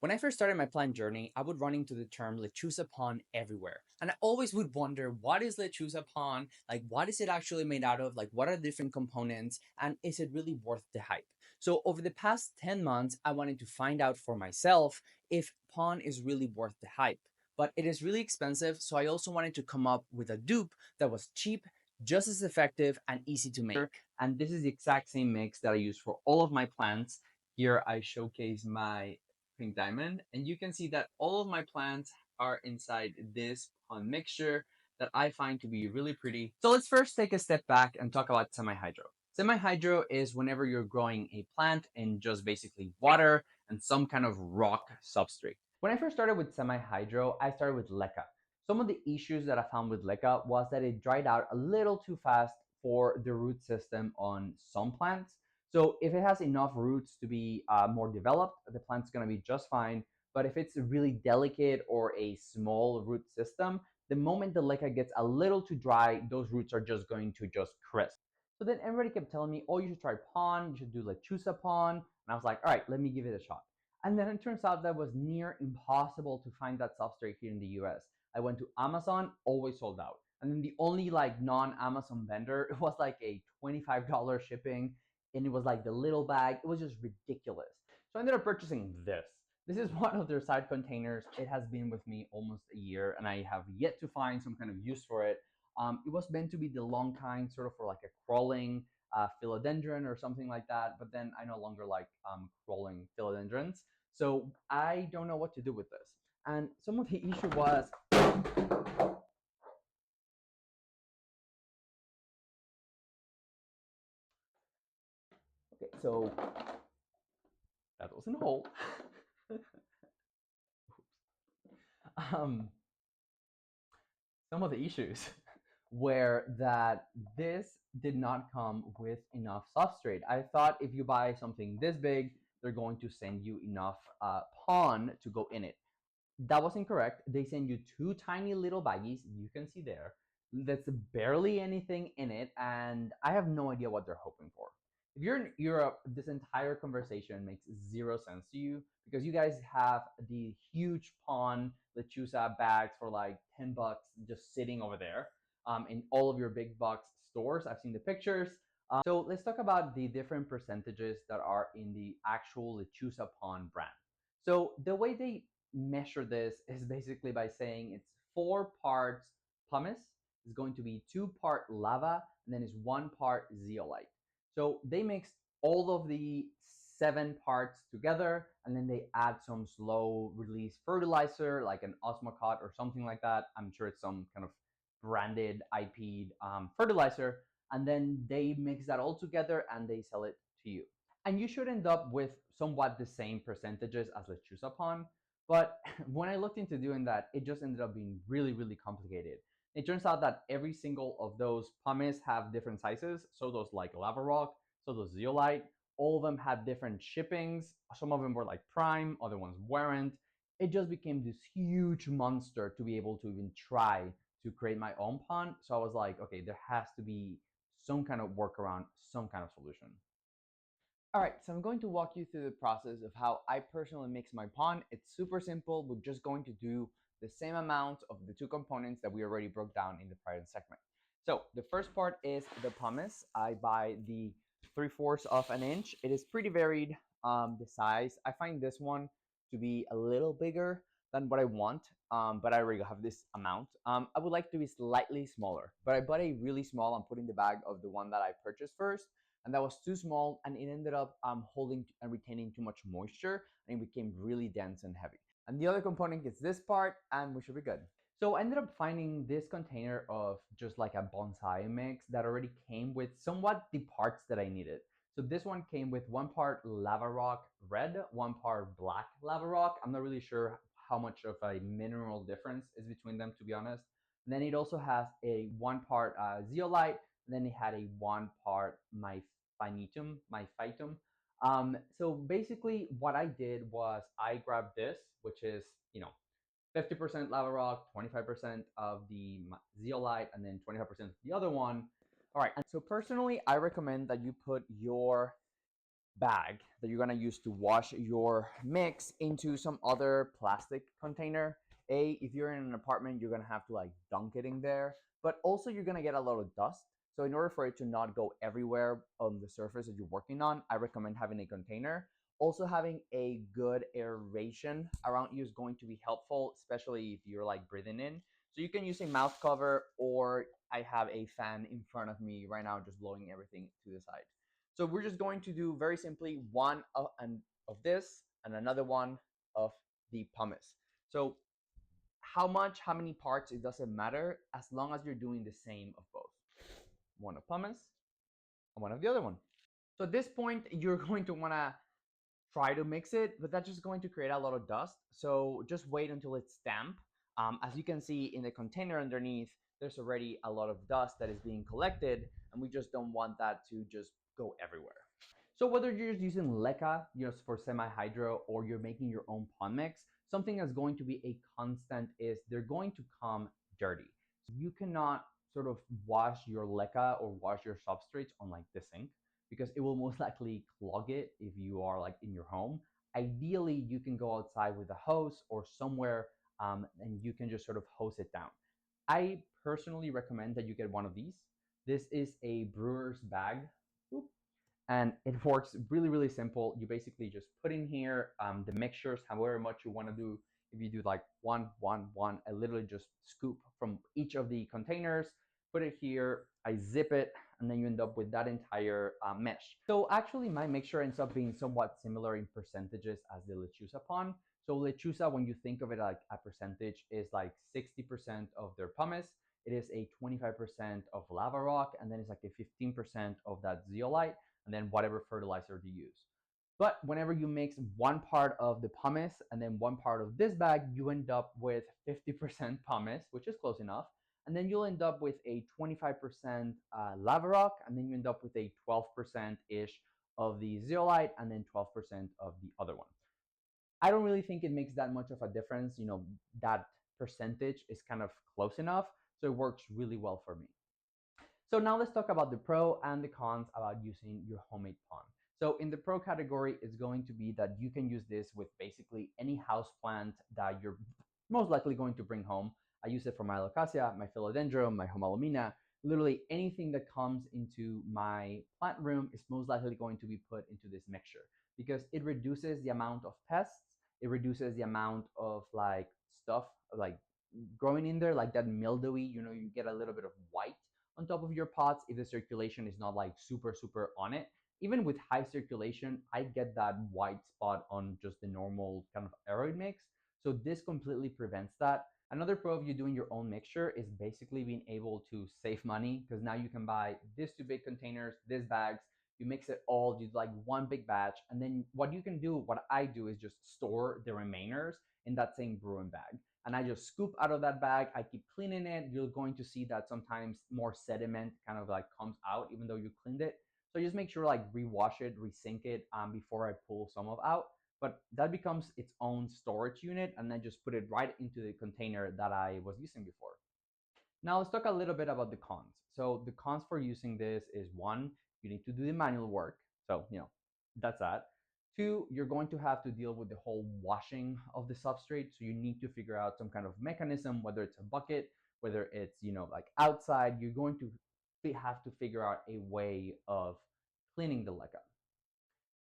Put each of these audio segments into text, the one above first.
When I first started my plant journey, I would run into the term Lechuza PON everywhere. And I always would wonder, what is Lechuza PON? Like, what is it actually made out of? Like, what are the different components? And is it really worth the hype? So, over the past 10 months, I wanted to find out for myself if PON is really worth the hype. But it is really expensive. So, I also wanted to come up with a dupe that was cheap, just as effective, and easy to make. And this is the exact same mix that I use for all of my plants. Here I showcase my pink diamond, and you can see that all of my plants are inside this pond mixture that I find to be really pretty. So let's first take a step back and talk about semi-hydro. Semi-hydro is whenever you're growing a plant in just basically water and some kind of rock substrate. When I first started with semi-hydro, I started with LECA. Some of the issues that I found with LECA was that it dried out a little too fast for the root system on some plants. So if it has enough roots to be more developed, the plant's going to be just fine. But if it's really delicate or a small root system, the moment the leca gets a little too dry, those roots are just going to just crisp. So then everybody kept telling me, oh, you should try PON, you should do Lechuza PON. And I was like, all right, let me give it a shot. And then it turns out that was near impossible to find that substrate here in the US. I went to Amazon, always sold out. And then the only like non-Amazon vendor, it was like a $25 shipping, and it was like the little bag. It was just ridiculous. So I ended up purchasing this. This is one of their side containers. It has been with me almost a year, and I have yet to find some kind of use for it. It was meant to be the long kind, sort of for like a crawling philodendron or something like that. But then I no longer like crawling philodendrons, so I don't know what to do with this. And some of the issue was okay. So that was in a hole. um, some of the issues were that this did not come with enough substrate. I thought if you buy something this big, they're going to send you enough PON to go in it. That was incorrect. They send you two tiny little baggies, you can see there. That's barely anything in it, and I have no idea what they're hoping for. If you're in Europe, this entire conversation makes zero sense to you because you guys have the huge PON Lechuza bags for like $10 just sitting over there in all of your big box stores. I've seen the pictures. So let's talk about the different percentages that are in the actual Lechuza PON brand. So the way they measure this is basically by saying it's 4 parts pumice, is going to be 2 part lava, and then is 1 part zeolite. So they mix all of the 7 parts together, and then they add some slow release fertilizer like an osmocote or something like that. I'm sure it's some kind of branded IP'd fertilizer, and then they mix that all together and they sell it to you. And you should end up with somewhat the same percentages as Lechuza PON. But when I looked into doing that, it just ended up being really, really complicated. It turns out that every single of those pumice have different sizes. So those like lava rock, so those zeolite, all of them had different shippings. Some of them were like prime, other ones weren't. It just became this huge monster to be able to even try to create my own PON. So I was like, okay, there has to be some kind of workaround, some kind of solution. All right, so I'm going to walk you through the process of how I personally mix my PON. It's super simple. We're just going to do the same amount of the two components that we already broke down in the prior segment. So the first part is the pumice. I buy the 3/4 of an inch. It is pretty varied, the size. I find this one to be a little bigger than what I want, but I already have this amount. I would like to be slightly smaller, but I bought a really small. I'm putting the bag of the one that I purchased first, and that was too small, and it ended up holding and retaining too much moisture, and it became really dense and heavy. And the other component is this part, and we should be good. So I ended up finding this container of just like a bonsai mix that already came with somewhat the parts that I needed. So this one came with 1 part lava rock red, 1 part black lava rock. I'm not really sure how much of a mineral difference is between them, to be honest. And then it also has a 1 part zeolite, and then it had a 1 part my phytum. So basically, what I did was I grabbed this, which is 50% lava rock, 25% of the zeolite, and then 25% of the other one. All right. And so personally, I recommend that you put your bag that you're gonna use to wash your mix into some other plastic container. If you're in an apartment, you're gonna have to like dunk it in there, but also you're gonna get a lot of dust. So in order for it to not go everywhere on the surface that you're working on, I recommend having a container. Also, having a good aeration around you is going to be helpful, especially if you're like breathing in. So you can use a mouth cover, or I have a fan in front of me right now, just blowing everything to the side. So we're just going to do very simply one of this and another one of the pumice. So how much, how many parts, it doesn't matter as long as you're doing the same of both. One of pumice and one of the other one. So at this point, you're going to want to try to mix it, but that's just going to create a lot of dust. So just wait until it's damp. As you can see in the container underneath, there's already a lot of dust that is being collected, and we just don't want that to just go everywhere. So whether you're just using LECA just for semi-hydro or you're making your own pond mix, something that's going to be a constant is they're going to come dirty. You cannot sort of wash your LECA or wash your substrates on like the sink because it will most likely clog it if you are like in your home. Ideally, you can go outside with a hose or somewhere and you can just sort of hose it down. I personally recommend that you get one of these. This is a brewer's bag. Oop, and it works really, really simple. You basically just put in here the mixtures however much you want to do. If you do like one, I literally just scoop from each of the containers, put it here, I zip it, and then you end up with that entire mesh. So actually my mixture ends up being somewhat similar in percentages as the Lechuza PON. So Lechuza, when you think of it like a percentage, is like 60% of their pumice, it is a 25% of lava rock, and then it's like a 15% of that zeolite, and then whatever fertilizer you use. But whenever you mix one part of the pumice and then one part of this bag, you end up with 50% pumice, which is close enough. And then you'll end up with a 25% lava rock, and then you end up with a 12% ish of the zeolite, and then 12% of the other one. I don't really think it makes that much of a difference. You know, that percentage is kind of close enough. So it works really well for me. So now let's talk about the pro and the cons about using your homemade pond. So in the pro category, it's going to be that you can use this with basically any house plant that you're most likely going to bring home. I use it for my alocasia, my philodendron, my homalomina. Literally anything that comes into my plant room is most likely going to be put into this mixture because it reduces the amount of pests. It reduces the amount of like stuff like growing in there, like that mildewy, you get a little bit of white on top of your pots if the circulation is not like super, super on it. Even with high circulation, I get that white spot on just the normal kind of aeroid mix. So this completely prevents that. Another pro of you doing your own mixture is basically being able to save money because now you can buy these two big containers, these bags, you mix it all, you do like one big batch. And then what you can do, what I do is just store the remainers in that same brewing bag, and I just scoop out of that bag. I keep cleaning it. You're going to see that sometimes more sediment kind of like comes out even though you cleaned it. So just make sure like rewash it, resync it before I pull some of out. But that becomes its own storage unit, and then just put it right into the container that I was using before. Now let's talk a little bit about the cons. So the cons for using this is one, you need to do the manual work. So, that's that. Two, you're going to have to deal with the whole washing of the substrate. So you need to figure out some kind of mechanism, whether it's a bucket, whether it's, like outside, you're going to have to figure out a way of cleaning the LECA.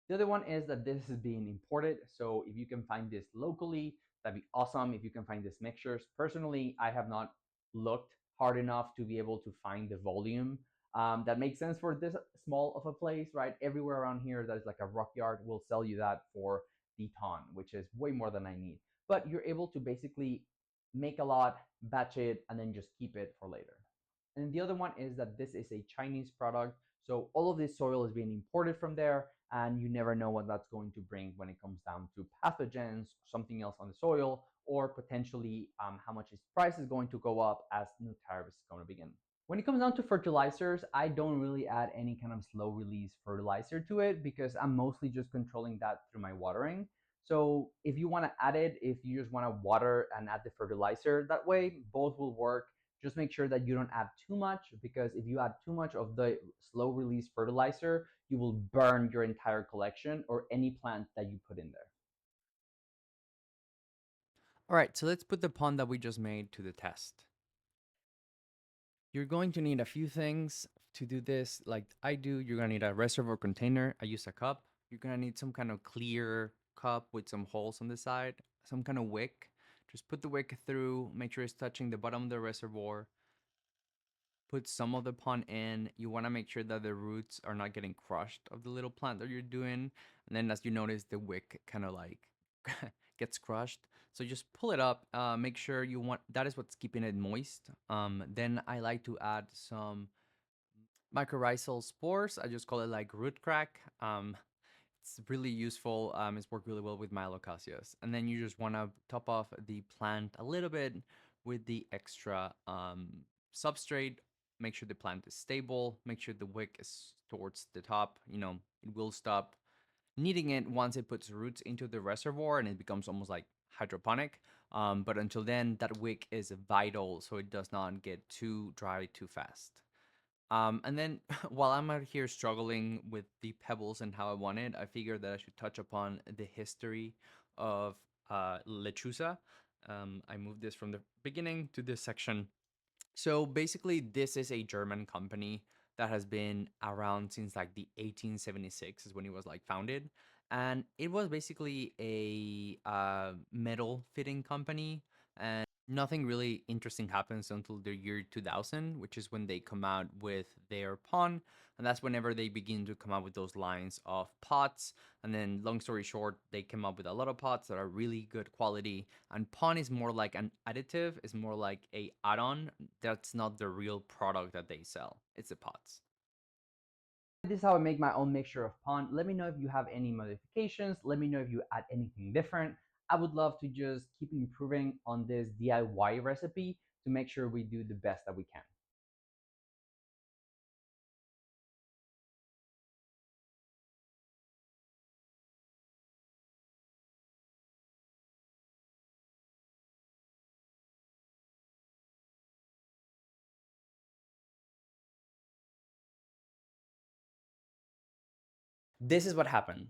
The other one is that this is being imported. So if you can find this locally, that'd be awesome. If you can find these mixtures. Personally, I have not looked hard enough to be able to find the volume that makes sense for this small of a place, right? Everywhere around here that is like a rock yard will sell you that for the ton, which is way more than I need. But you're able to basically make a lot, batch it, and then just keep it for later. And the other one is that this is a Chinese product. So all of this soil is being imported from there, and you never know what that's going to bring when it comes down to pathogens, something else on the soil, or potentially how much its price is going to go up as new tariffs is going to begin. When it comes down to fertilizers, I don't really add any kind of slow release fertilizer to it because I'm mostly just controlling that through my watering. So if you want to add it, if you just want to water and add the fertilizer, that way both will work. Just make sure that you don't add too much, because if you add too much of the slow release fertilizer, you will burn your entire collection or any plant that you put in there. All right, so let's put the pond that we just made to the test. You're going to need a few things to do this. Like I do, you're gonna need a reservoir container. I use a cup. You're gonna need some kind of clear cup with some holes on the side, some kind of wick. Just put the wick through, make sure it's touching the bottom of the reservoir. Put some of the pond in. You want to make sure that the roots are not getting crushed of the little plant that you're doing. And then as you notice, the wick kind of like gets crushed. So just pull it up. Make sure you want, that is what's keeping it moist. Then I like to add some mycorrhizal spores. I just call it like root crack. It's really useful. It's worked really well with myelocasias. And then you just want to top off the plant a little bit with the extra substrate. Make sure the plant is stable. Make sure the wick is towards the top. You know, it will stop needing it once it puts roots into the reservoir and it becomes almost like hydroponic. But until then, that wick is vital so it does not get too dry too fast. And then while I'm out here struggling with the pebbles and how I want it, I figured that I should touch upon the history of Lechuza. I moved this from the beginning to this section. So basically, this is a German company that has been around since like the 1876 is when it was like founded, and it was basically a metal fitting company, and nothing really interesting happens until the year 2000, which is when they come out with their PON, and that's whenever they begin to come out with those lines of pots. And then, long story short, they came up with a lot of pots that are really good quality. And PON is more like an additive, is more like a add-on. That's not the real product that they sell. It's the pots. This is how I make my own mixture of pond. Let me know if you have any modifications. Let me know if you add anything different. I would love to just keep improving on this DIY recipe to make sure we do the best that we can. This is what happened.